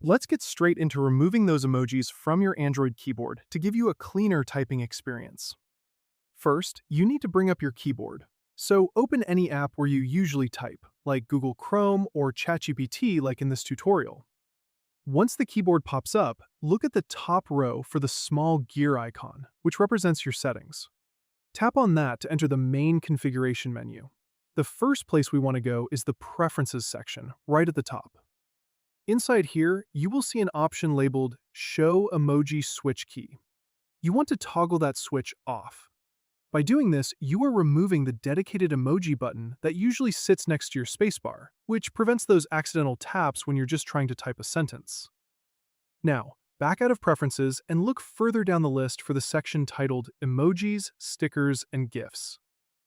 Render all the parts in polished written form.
Let's get straight into removing those emojis from your Android keyboard to give you a cleaner typing experience. First, you need to bring up your keyboard. So open any app where you usually type, like Google Chrome or ChatGPT like in this tutorial. Once the keyboard pops up, look at the top row for the small gear icon, which represents your settings. Tap on that to enter the main configuration menu. The first place we want to go is the Preferences section, right at the top. Inside here, you will see an option labeled Show Emoji Switch Key. You want to toggle that switch off. By doing this, you are removing the dedicated emoji button that usually sits next to your spacebar, which prevents those accidental taps when you're just trying to type a sentence. Now, back out of Preferences and look further down the list for the section titled Emojis, Stickers, and GIFs.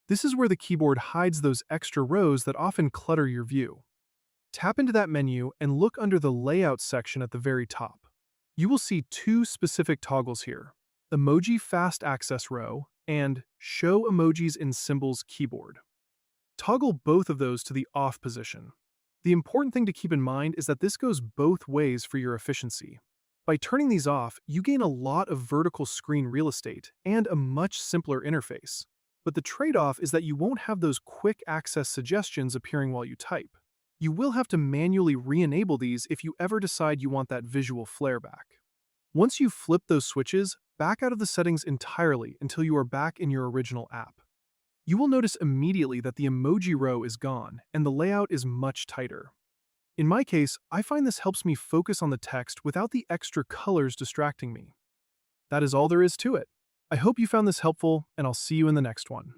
This is where the keyboard hides those extra rows that often clutter your view. Tap into that menu and look under the Layout section at the very top. You will see two specific toggles here: Emoji Fast Access Row and Show Emojis in Symbols Keyboard. Toggle both of those to the off position. The important thing to keep in mind is that this goes both ways for your efficiency. By turning these off, you gain a lot of vertical screen real estate and a much simpler interface. But the trade-off is that you won't have those quick access suggestions appearing while you type. You will have to manually re-enable these if you ever decide you want that visual flair back. Once you've flipped those switches, back out of the settings entirely until you are back in your original app. You will notice immediately that the emoji row is gone and the layout is much tighter. In my case, I find this helps me focus on the text without the extra colors distracting me. That is all there is to it. I hope you found this helpful, and I'll see you in the next one.